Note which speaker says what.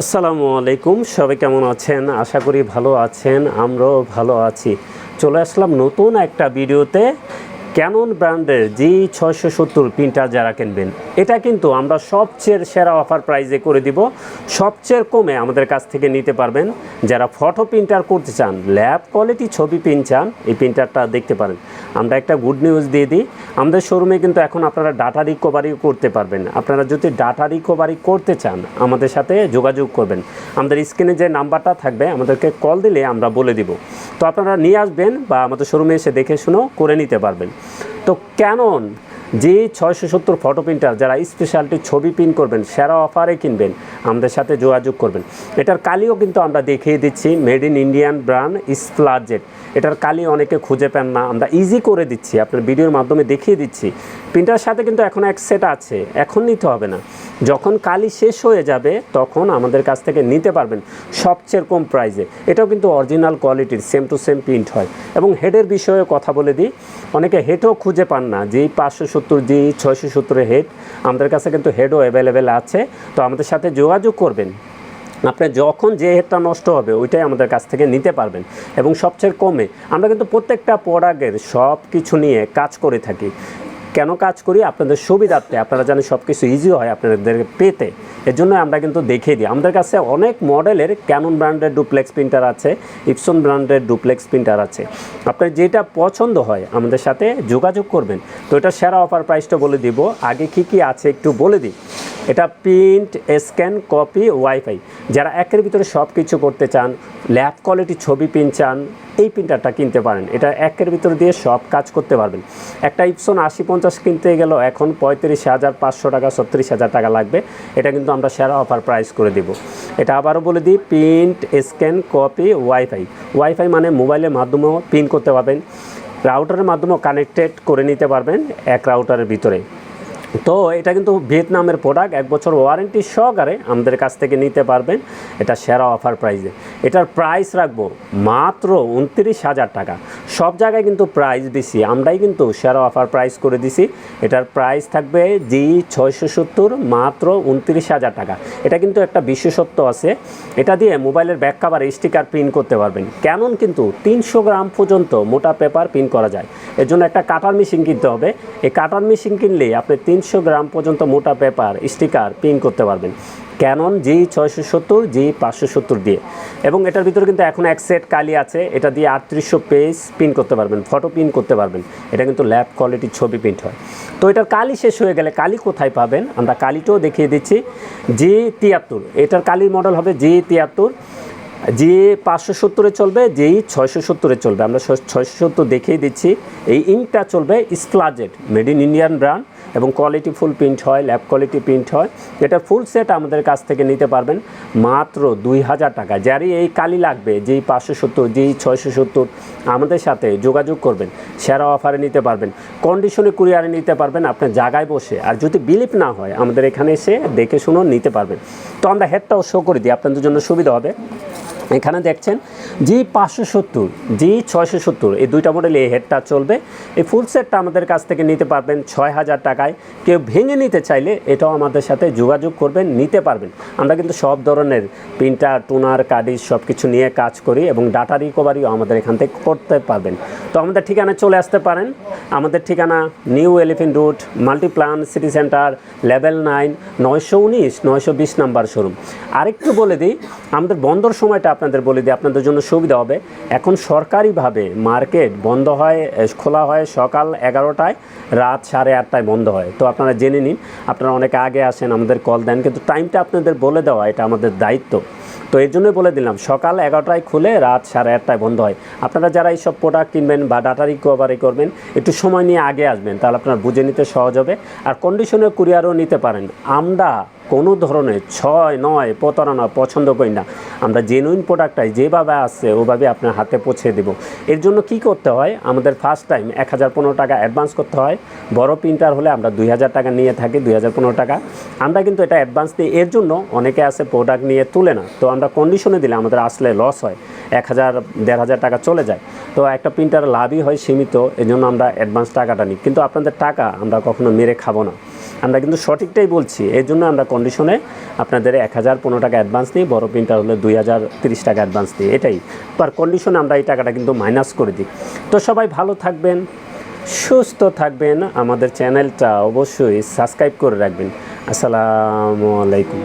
Speaker 1: আসসালামু আলাইকুম, সবাই কেমন আছেন? আশা করি ভালো আছেন, আমরাও ভালো আছি। চলে আসলাম নতুন একটা ভিডিওতে। ক্যানন ব্র্যান্ডের G670 প্রিন্টার যারা কিনবেন, এটা কিন্তু আমরা সবচেয়ে সেরা অফার প্রাইজে করে দিব। সবচেয়ে কমে আমাদের কাছ থেকে নিতে পারবেন। যারা ফটো প্রিন্টার করতে চান, ল্যাব কোয়ালিটি ছবি প্রিন্ট চান, এই প্রিন্টারটা দেখতে পারেন। আমরা একটা গুড নিউজ দিয়ে দিই, আমাদের শোরুমে কিন্তু এখন আপনারা ডাটা রিকভারি করতে পারবেন। আপনারা যদি ডাটা রিকভারি করতে চান, আমাদের সাথে যোগাযোগ করবেন। আমাদের স্ক্রিনে যে নাম্বারটা থাকবে, আমাদেরকে কল দিলে আমরা বলে দিব। তো আপনারা নিয়ে আসবেন বা আমাদের শোরুমে এসে দেখে শুনেও করে নিতে পারবেন। তো ক্যানন G670 ফটো প্রিন্টার যারা স্পেশালিটি ছবি প্রিন্ট করবেন, সেরা অফারে কিনবেন, আমাদের সাথে যোগাযোগ করবেন। এটার কালিও কিন্তু আমরা দেখিয়ে দিচ্ছি, মেড ইন ইন্ডিয়ান ব্র্যান্ড স্প্লাজেট। এটার কালি অনেকে খুঁজে পান না, আমরা ইজি করে দিচ্ছি, আপনার ভিডিওর মাধ্যমে দেখিয়ে দিচ্ছি। প্রিন্টার সাথে কিন্তু এখন এক সেট আছে, এখন নিতে হবে না। যখন কালি শেষ হয়ে যাবে তখন আমাদের কাছ থেকে নিতে পারবেন সবচেয়ে কম প্রাইসে। এটাও কিন্তু অরিজিনাল কোয়ালিটির, সেম টু সেম প্রিন্ট হয়। এবং হেডের বিষয়ে কথা বলে দিই, অনেকে হেডও খুঁজে পান না। G570 G670 হেড, আমাদের কাছে কিন্তু হেডও অ্যাভেলেবেল আছে। তো আমাদের সাথে যোগাযোগ করবেন। আপনি যখন যে হেডটা নষ্ট হবে ওইটাই আমাদের কাছ থেকে নিতে পারবেন এবং সবচেয়ে কমে। আমরা কিন্তু প্রত্যেকটা প্রোডাক্টের সব কিছু নিয়ে কাজ করে থাকি। কেন কাজ করি? আপনাদের সুবিধার্থে, আপনারা জানেন সব কিছু ইজি হয় আপনাদের পেতে। এর জন্য আমরা কিন্তু দেখিয়ে দিই। আমাদের কাছে অনেক মডেলের ক্যানন ব্র্যান্ডের ডুপ্লেক্স প্রিন্টার আছে, ইপসন ব্র্যান্ডের ডুপ্লেক্স প্রিন্টার আছে। আপনার যেটা পছন্দ হয় আমাদের সাথে যোগাযোগ করবেন। তো এটা সেরা অফার প্রাইসটা বলে দিব। আগে কী আছে একটু বলে দিই। এটা প্রিন্ট, স্ক্যান, কপি, ওয়াইফাই, যারা একের ভিতরে সব কিছু করতে চান, ল্যাব কোয়ালিটি ছবি প্রিন্ট চান, এই প্রিন্টারটা কিনতে পারেন। এটা একের ভিতরে দিয়ে সব কাজ করতে পারবেন। একটা ইপসন 80-50 কিনতে গেল এখন 35,500 টাকা, 36,000 টাকা লাগবে। এটা কিন্তু আমরা সেরা অফার প্রাইস করে দেব। এটা আবারও বলে দিই, print, scan, copy, wifi. Wifi মানে মোবাইলের মাধ্যমেও প্রিন্ট করতে পারবেন, রাউটারের মাধ্যমেও কানেক্টেড করে নিতে পারবেন এক রাউটারের ভিতরে। তো এটা কিন্তু ভিয়েতনামের প্রোডাক্ট, 1 বছর ওয়ারেন্টি সহকারে আমাদের কাছ থেকে নিতে পারবেন। এটা সেরা অফার প্রাইসে। এটার প্রাইস রাখবো মাত্র 29,000 টাকা। সব জায়গায় কিন্তু প্রাইস বেশি, আমরাই কিন্তু সেরা অফার প্রাইস করে দিছি। এটার প্রাইস থাকবে G670 মাত্র 29,000 টাকা। এটা কিন্তু একটা বিশেষত্ব আছে, এটা দিয়ে মোবাইলের ব্যাক কভার স্টিকার প্রিন্ট করতে পারবেন। ক্যানন কিন্তু 300 গ্রাম পর্যন্ত মোটা পেপার প্রিন্ট করা যায়। এর জন্য একটা কাটার মেশিন কিনতে হবে। এই কাটার মেশিন কিনলে আপনি 300 গ্রাম পর্যন্ত মোটা পেপার স্টিকার প্রিন্ট করতে পারবেন ক্যানন G670 G570 দিয়ে। এবং এটার ভিতরে কিন্তু এখন এক সেট কালি আছে, এটা দিয়ে 3800 পেজ প্রিন্ট করতে পারবেন, ফটো প্রিন্ট করতে পারবেন। এটা কিন্তু ল্যাব কোয়ালিটির ছবি প্রিন্ট হয়। তো এটার কালি শেষ হয়ে গেলে কালি কোথায় পাবেন আমরা কালিটাও দেখিয়ে দিচ্ছি। G73, এটার কালির মডেল হবে G73। G570 চলবে, G670 চলবে। আমরা 670 দেখিয়ে দিচ্ছি। এই ইঙ্কটা চলবে স্প্লাজেট, মেড ইন ইন্ডিয়ান ব্র্যান্ড এবং কোয়ালিটি ফুল প্রিন্ট হয়, ল্যাব কোয়ালিটি প্রিন্ট হয়। এটা ফুল সেট আমাদের কাছ থেকে নিতে পারবেন মাত্র 2,000 টাকা। যারই এই কালি লাগবে G570 G670 আমাদের সাথে যোগাযোগ করবেন, সেরা অফারে নিতে পারবেন। কন্ডিশনে কুরিয়ারে নিতে পারবেন আপনার জায়গায় বসে। আর যদি বিলিপ না হয় আমাদের এখানে এসে দেখে শুনেও নিতে পারবেন। তো আমরা হেডটাও শো করে দিই, আপনাদের জন্য সুবিধা হবে। এখানে দেখছেন G570 G670 এই দুইটা মডেলে এই হেডটা চলবে। এই ফুল সেটটা আমাদের কাছ থেকে নিতে পারবেন 6,000 টাকায়। কেউ ভেঙে নিতে চাইলে এটাও আমাদের সাথে যোগাযোগ করবেন, নিতে পারবেন। আমরা কিন্তু সব ধরনের প্রিন্টার, টোনার, কার্ডিজ সব কিছু নিয়ে কাজ করি এবং ডাটা রিকভারিও আমাদের এখান থেকে করতে পারবেন। তো আমাদের ঠিকানায় চলে আসতে পারেন। আমাদের ঠিকানা new elephant road, Multiplan city centre, level 9, 919 920 number showroom. আরেকটু বলে দিই, আমাদের বন্দর সময়টা আপনাদের বলে দিই, আপনাদের জন্য সুবিধা হবে। এখন সরকারিভাবে মার্কেট বন্ধ হয়, খোলা হয় সকাল 11টায়, রাত 8:30টায় বন্ধ হয়। তো আপনারা জেনে নিন, আপনারা অনেকে আগে আসেন, আমাদের কল দেন, কিন্তু টাইমটা আপনাদের বলে দেওয়া এটা আমাদের দায়িত্ব। তো এর জন্যই বলে দিলাম, সকাল 11টায় খুলে রাত 8:30টায় বন্ধ হয়। আপনারা যারা এইসব প্রোডাক্ট কিনবেন বা ডাটা রিকভারি করবেন, একটু সময় নিয়ে আগে আসবেন, তাহলে আপনার বুঝে নিতে সহজ হবে। আর কন্ডিশনে কুরিয়ারও নিতে পারেন। আমরা কোনো ধরনের 6-9 প্রতারণা পছন্দ করি না। আমরা জেনুইন প্রোডাক্টটাই যেভাবে আসছে ওভাবে আপনার হাতে পৌঁছে দেব। এর জন্য কি করতে হয়, আমাদের ফার্স্ট টাইম 1015 টাকা অ্যাডভান্স করতে হয়। বড় প্রিন্টার হলে আমরা 2,000 টাকা নিয়ে থাকি, 2,015 টাকা। আমরা কিন্তু এটা অ্যাডভান্স দিই। এর জন্য অনেকে আসে প্রোডাক্ট নিয়ে তুলে না, তো আমরা কন্ডিশনে দিলে আমাদের আসলে লস হয়, 1,000-1,500 টাকা চলে যায়। তো একটা প্রিন্টার লাভই হয় সীমিত, এই জন্য আমরা অ্যাডভান্স টাকাটা নিই। কিন্তু আপনাদের টাকা আমরা কখনো মেরে খাবো না। আমরা কিন্তু সঠিকটাই বলছি, এই জন্য আমরা কন্ডিশনে আপনাদের 1015 টাকা অ্যাডভান্স নিই, বড় প্রিন্টার হলে 2030 টাকা অ্যাডভান্স দিই। এটাই পার কন্ডিশনে আমরা এই টাকাটা কিন্তু মাইনাস করে দিই। তো সবাই ভালো থাকবেন, সুস্থ থাকবেন, আমাদের চ্যানেলটা অবশ্যই সাবস্ক্রাইব করে রাখবেন। আসসালামু আলাইকুম।